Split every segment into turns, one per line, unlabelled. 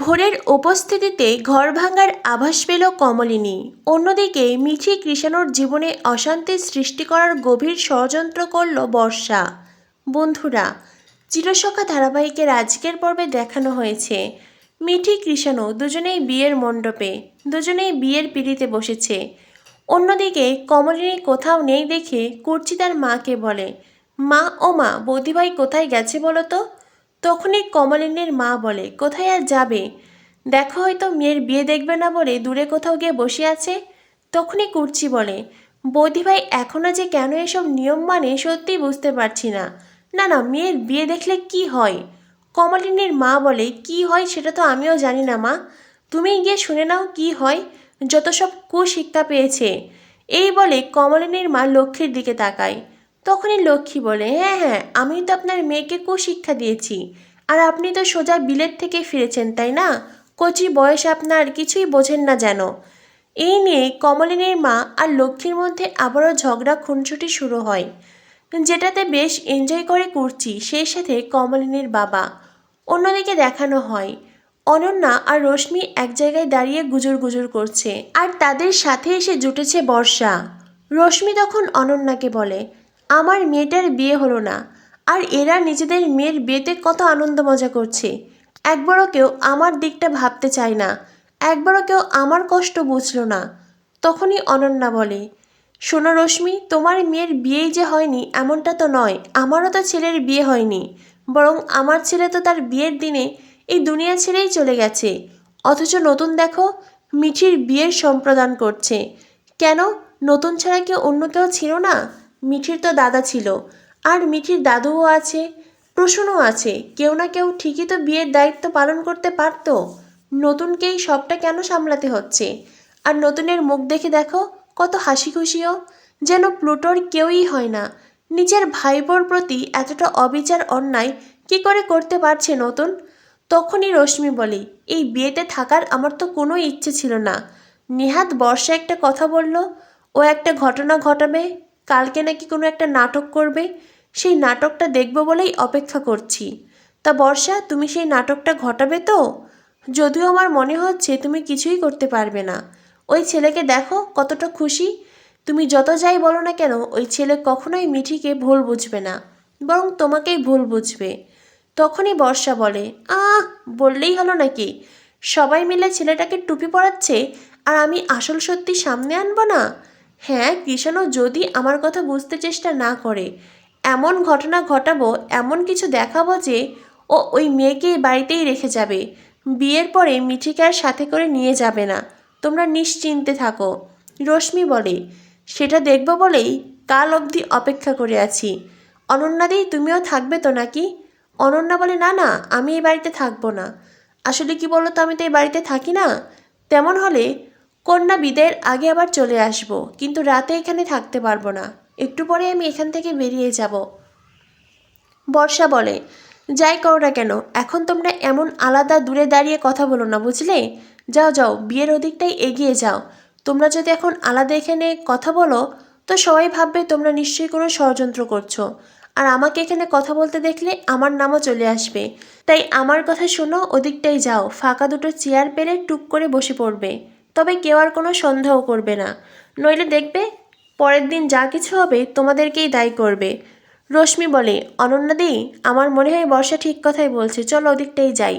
ভোরের উপস্থিতিতে ঘর ভাঙার আভাস পেল কমলিনী। অন্যদিকে মিঠি কৃষাণুর জীবনে অশান্তির সৃষ্টি করার গভীর ষড়যন্ত্র করল বর্ষা। বন্ধুরা, চিরসখা ধারাবাহিকের আজকের পর্বে দেখানো হয়েছে মিঠি কৃষাণু দুজনেই বিয়ের মণ্ডপে, দুজনেই বিয়ের পিঁড়িতে বসেছে। অন্যদিকে কমলিনী কোথাও নেই দেখে কুর্চি তার মাকে বলে, মা ও মা, বৌদিভাই কোথায় গেছে বলো তো। তখনই কমলিনীর মা বলে, কোথায় আর যাবে, দেখো হয়তো মেয়ের বিয়ে দেখবে না বলে দূরে কোথাও গিয়ে বসে আছে। তখনই কুর্চি বলে, বৌদিভাই এখনও যে কেন এসব নিয়ম মানে সত্যিই বুঝতে পারছি না। না না, মেয়ের বিয়ে দেখলে কি হয়। কমলিনীর মা বলে, কি হয় সেটা তো আমিও জানি না মা, তুমি গিয়ে শুনে নাও কি হয়, যত সব কুশিক্ষা পেয়েছে। এই বলে কমলিনীর মা লক্ষ্মীর দিকে তাকায়। তখনই লক্ষ্মী বলে, হ্যাঁ হ্যাঁ, আমি তো আপনার মেয়েকে কুশিক্ষা দিয়েছি, আর আপনি তো সোজা বিলেত থেকে ফিরেছেন তাই না, কচি বয়স আপনার, কিছুই বোঝেন না যেন। এই নিয়ে কমলিনীর মা আর লক্ষ্মীর মধ্যে আবারও ঝগড়া খুনসুটি শুরু হয়, যেটাতে বেশ এনজয় করে কুর্চি, সেই সাথে কমলিনীর বাবা। অন্যদিকে দেখানো হয় অনন্যা আর রশ্মি এক জায়গায় দাঁড়িয়ে গুজর গুজর করছে, আর তাদের সাথে এসে জুটেছে বর্ষা। রশ্মি তখন অনন্যাকে বলে, আমার মেয়েটার বিয়ে হলো না, আর এরা নিজেদের মেয়ের বিয়েতে কত আনন্দ মজা করছে, একবারও কেউ আমার দিকটা ভাবতে চায় না, একবারও কেউ আমার কষ্ট বুঝলো না। তখনই অনন্যা বলে, শোনো রশ্মি, তোমার মেয়ের বিয়েই যে হয়নি এমনটা তো নয়, আমারও তো ছেলের বিয়ে হয়নি, বরং আমার ছেলে তো তার বিয়ের দিনে এই দুনিয়া ছেড়েই চলে গেছে, অথচ নতুন দেখো মিঠির বিয়ের সম্প্রদান করছে। কেন, নতুন ছাড়া কেউ অন্য কেউ ছিল না? মিঠির তো দাদা ছিল, আর মিঠির দাদুও আছে, প্রসূনও আছে, কেউ না কেউ ঠিকই তো বিয়ের দায়িত্ব পালন করতে পারত। নতুনকেই সবটা কেন সামলাতে হচ্ছে? আর নতুনের মুখ দেখে দেখো কত হাসি খুশিও, যেন প্লুটোর কেউই হয় না। নিজের ভাইবোর প্রতি এতটা অবিচার অন্যায় কি করে করতে পারছে নতুন? তখনই রশ্মি বলে, এই বিয়েতে থাকার আমার তো কোনো ইচ্ছে ছিল না। নেহাত বর্ষা একটা কথা বলল, ও একটা ঘটনা ঘটাবে, কালকে নাকি কোনো একটা নাটক করবে, সেই নাটকটা দেখব বলেই অপেক্ষা করছি। তা বর্ষা, তুমি সেই নাটকটা ঘটাবে তো? যদিও আমার মনে হচ্ছে তুমি কিছুই করতে পারবে না। ওই ছেলেকে দেখো কতটা খুশি, তুমি যত যাই বলো না কেন ওই ছেলে কখনোই মিঠিকে ভুল বুঝবে না, বরং তোমাকেই ভুল বুঝবে। তখনই বর্ষা বলে, আহ, বললেই হলো নাকি, সবাই মিলে ছেলেটাকে টুপি পরাচ্ছে, আর আমি আসল সত্যি সামনে আনবো না? হ্যাঁ, কৃষাণও যদি আমার কথা বুঝতে চেষ্টা না করে, এমন ঘটনা ঘটাবো, এমন কিছু দেখাবো যে ও ওই মেয়েকে বাড়িতেই রেখে যাবে, বিয়ের পরে মিঠিকে আর সাথে করে নিয়ে যাবে না, তোমরা নিশ্চিন্তে থাকো। রশ্মি বলে, সেটা দেখব বলেই কাল অবধি অপেক্ষা করে আছি। অনন্যাদি, তুমিও থাকবে তো নাকি? অনন্যা বলে, না না, আমি এই বাড়িতে থাকবো না। আসলে কি বলো তো, আমি তো এই বাড়িতে থাকি না। তেমন হলে কন্যা বিদায়ের আগে আবার চলে আসব, কিন্তু রাতে এখানে থাকতে পারবো না, একটু পরে আমি এখান থেকে বেরিয়ে যাব। বর্ষা বলে, যাই করো না কেন, এখন তোমরা এমন আলাদা দূরে দাঁড়িয়ে কথা বলো না, বুঝলে? যাও যাও, বিয়ের ওদিকটাই এগিয়ে যাও। তোমরা যদি এখন আলাদা এখানে কথা বলো তো সবাই ভাববে তোমরা নিশ্চয়ই কোনো ষড়যন্ত্র করছো, আর আমাকে এখানে কথা বলতে দেখলে আমার নামও চলে আসবে। তাই আমার কথা শোনো, ওদিকটাই যাও, ফাঁকা দুটো চেয়ার পেলে টুক করে বসে পড়বে, তবে কেউ আর কোনো সন্দেহ করবে না, নইলে দেখবে পরের দিন যা কিছু হবে তোমাদেরকেই দায়ী করবে। রশ্মি বলে, অনন্যাদি, আমার মনে হয় বর্ষা ঠিক কথাই বলছে, চলো ওদিকটাই যাই।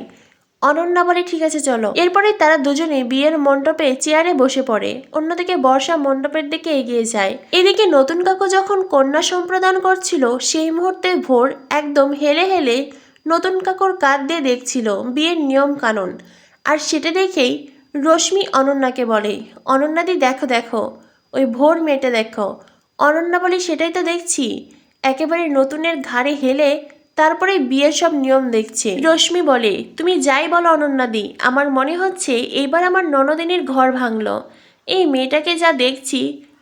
অনন্যা বলে, ঠিক আছে চলো। এরপরে তারা দুজনে বিয়ের মণ্ডপে চেয়ারে বসে পড়ে। অন্যদিকে বর্ষা মণ্ডপের দিকে এগিয়ে যায়। এদিকে নতুন কাকু যখন কন্যা সম্প্রদান করছিল, সেই মুহূর্তে ভোর একদম হেলে হেলে নতুন কাকুর কাঁধ দিয়ে দেখছিল বিয়ের নিয়ম কানুন। আর সেটা দেখেই রশ্মি অনন্যাকে বলে, অনন্যাদি দেখো দেখো, ওই ভোর মেয়েটা দেখো। অনন্যা বলে, সেটাই তো দেখছি, একেবারে নতুনের ঘাড়ে হেলে তারপরে বিয়ের সব নিয়ম দেখছে। রশ্মি বলে, তুমি যাই বলো অনন্যাদি, আমার মনে হচ্ছে এইবার আমার ননদিনীর ঘর ভাঙলো। এই মেয়েটাকে যা দেখছি,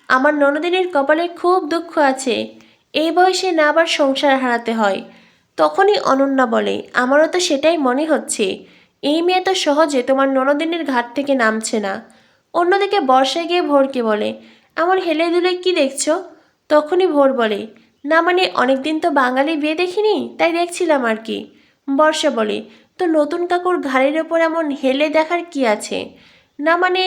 আমার ননদিনীর কপালে খুব দুঃখ আছে, এই বয়সে না আবার সংসার হারাতে হয়। তখনই অনন্যা বলে, আমারও তো সেটাই মনে হচ্ছে, এই মেয়ে তো সহজে তোমার ননদিনীর ঘাট থেকে নামছে না। অন্যদিকে বর্ষায় গিয়ে ভোরকে বলে, আমার হেলে দুলে কি দেখছো? তখনই ভোর বলে, না মানে অনেকদিন তো বাঙালি বিয়ে দেখিনি, তাই দেখছিলাম আর কি। বর্ষা বলে, তো নতুন কাকুর ঘাড়ের ওপর এমন হেলে দেখার কি আছে? না মানে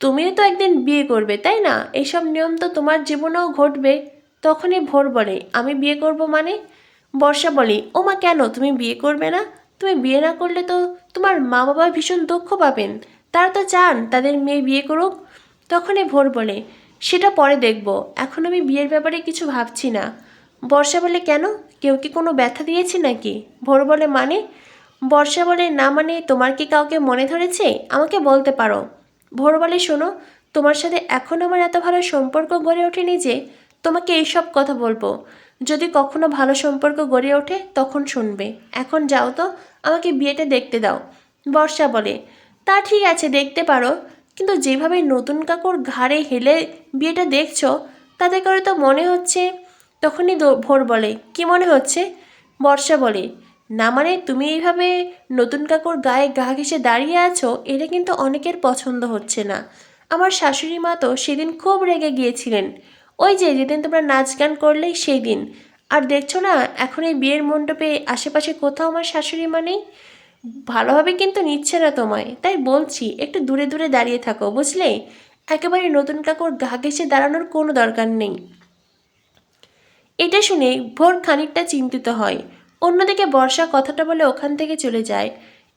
তুমিও তো একদিন বিয়ে করবে, তাই না? এইসব নিয়ম তো তোমার জীবনেও ঘটবে। তখনই ভোর বলে, আমি বিয়ে করব মানে? বর্ষা বলে, ও মা, কেন তুমি বিয়ে করবে না? তুমি বিয়ে না করলে তো তোমার মা বাবা ভীষণ দুঃখ পাবেন। তারা তো চান তাদের মেয়ে বিয়ে করুক। তখনই ভোর বলে, সেটা পরে দেখব, এখন আমি বিয়ের ব্যাপারে কিছু ভাবছি না। বর্ষা বলে, কেন? কেউ কি কোনো ব্যথা দিয়েছে নাকি? ভোর বলে, মানে? বর্ষা বলে, না মানে তোমার কি কাউকে মনে ধরেছে? আমাকে বলতে পারো। ভোর বলে, শোনো, তোমার সাথে এখন আমার এত ভালো সম্পর্ক গড়ে ওঠেনি যে তোমাকে এইসব কথা বলবো। যদি কখনো ভালো সম্পর্ক গড়ে ওঠে তখন শুনবে। এখন যাও তো, আমাকে বিয়েটা দেখতে দাও। বর্ষা বলে, তা ঠিক আছে, দেখতে পারো, কিন্তু যেভাবে নতুন কাকুর ঘাড়ে হেলে বিয়েটা দেখছো তাতে করে তো মনে হচ্ছে। তখনই ভোর বলে, কি মনে হচ্ছে? বর্ষা বলে, না মানে তুমি এইভাবে নতুন কাকুর গায়ে গা ঘেঁষে দাঁড়িয়ে আছো, এটা কিন্তু অনেকের পছন্দ হচ্ছে না। আমার শাশুড়ি মা তো সেদিন খুব রেগে গিয়েছিলেন, ওই যে যেদিন তোমরা নাচ গান করলে সেই দিন। আর দেখছো না, এখন এই বিয়ের মণ্ডপে আশেপাশে কোথাও আমার শাশুড়ি মা নেই। ভালোভাবে কিন্তু নিচ্ছে না তোমায়, তাই বলছি একটু দূরে দূরে দাঁড়িয়ে থাকো, বুঝলে? একেবারে নতুন কাকুর গা ঘেঁষে দাঁড়ানোর কোনো দরকার নেই। এটা শুনে ভোর খানিকটা চিন্তিত হয়। অন্যদিকে বর্ষা কথাটা বলে ওখান থেকে চলে যায়।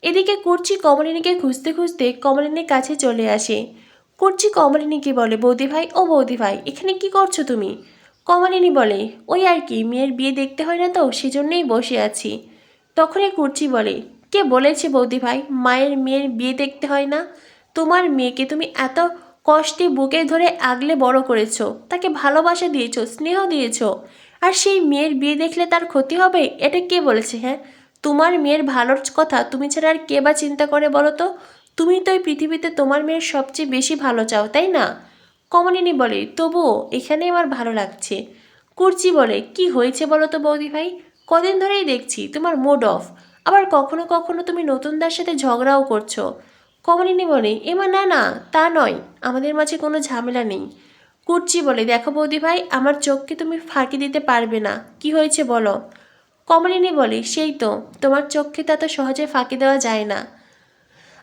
এদিকে কুর্চি কমলিনীকে খুঁজতে খুঁজতে কমলিনীর কাছে চলে আসে। কুর্চি কমলিনীকে বলে, বৌদি ভাই, ও বৌদি ভাই, এখানে কি করছো তুমি? কমলিনী বলে, ওই আর কি, মেয়ের বিয়ে দেখতে হয় না তো, সেজন্যই বসে আছি। তখনই কুর্চি বলে, কে বলেছে বৌদি ভাই মেয়ের বিয়ে দেখতে হয় না? তোমার মেয়েকে তুমি এত কষ্টে বুকে ধরে আগলে বড় করেছো, তাকে ভালোবাসা দিয়েছো, স্নেহ দিয়েছো, আর সেই মেয়ের বিয়ে দেখলে তার ক্ষতি হবে? এটা কে বলেছে? হ্যাঁ, তোমার মেয়ের ভালোর কথা তুমি ছাড়া আর কে বা চিন্তা করে বলো তো? তুমি তো এই পৃথিবীতে তোমার মেয়ের সবচেয়ে বেশি ভালো চাও, তাই না? কমলিনী বলে, তবুও এখানে আমার ভালো লাগছে। কুর্চি বলে, কি হয়েছে বলো তো বৌদি ভাই? কদিন ধরেই দেখছি তোমার মুড অফ, আবার কখনো কখনো তুমি নতুনদার সাথে ঝগড়াও করছো। কমলিনী বলে, এমা না না, তা নয়, আমাদের মাঝে কোনো ঝামেলা নেই। কুর্চি বলে, দেখো বৌদি ভাই, আমার চোখকে তুমি ফাঁকি দিতে পারবে না, কি হয়েছে বলো। কমলিনী বলে, সেই তো, তোমার চোখকে তা তো সহজে ফাঁকি দেওয়া যায় না।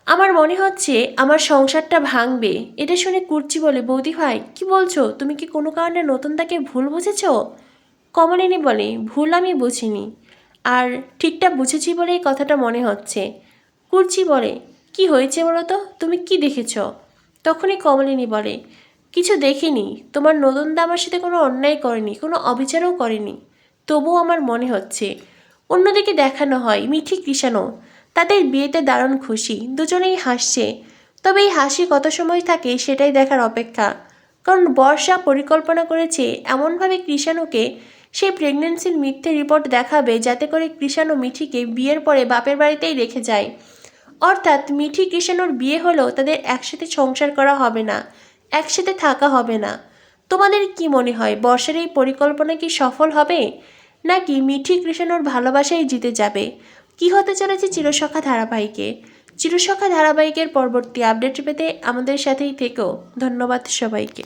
আমার মনে হচ্ছে আমার সংসারটা ভাঙবে। এটা শুনে কুর্চি বলে, বৌদি ভাই কি বলছো? তুমি কি কোনো কারণে নতুন তাকে ভুল বুঝেছ? কমলিনী বলে, ভুল আমি বুঝিনি, আর ঠিকটা বুঝেছি বলেই কথাটা মনে হচ্ছে। কুর্চি বলে, কি হয়েছে বলো তো, তুমি কি দেখেছ? তখনই কমলিনী বলে, কিছু দেখিনি, তোমার নতুনদা আমার সাথে কোনো অন্যায় করেনি, কোনো অবিচারও করেনি, তবুও আমার মনে হচ্ছে। অন্যদিকে দেখানো হয় মিঠি কৃষাণও, তাদের বিয়েতে দারুণ খুশি, দুজনেই হাসছে। তবে এই হাসি কত সময় থাকে সেটাই দেখার অপেক্ষা, কারণ বর্ষা পরিকল্পনা করেছে এমনভাবে কৃষাণুকে সেই প্রেগনেন্সির মিথ্যে রিপোর্ট দেখাবে যাতে করে কৃষাণু মিঠিকে বিয়ের পরে বাপের বাড়িতেই রেখে যায়। অর্থাৎ মিঠি কৃষাণুর বিয়ে হলেও তাদের একসাথে সংসার করা হবে না, একসাথে থাকা হবে না। তোমাদের কি মনে হয়, বর্ষার এই পরিকল্পনা কি সফল হবে, নাকি মিঠি কৃষাণুর ভালোবাসাই জিতে যাবে? কি হতে চলেছে চিরসখা ধারাবাহিকে? চিরসখা ধারাবাহিকের পরবর্তী আপডেট পেতে আমাদের সাথেই থেকো। ধন্যবাদ সবাইকে।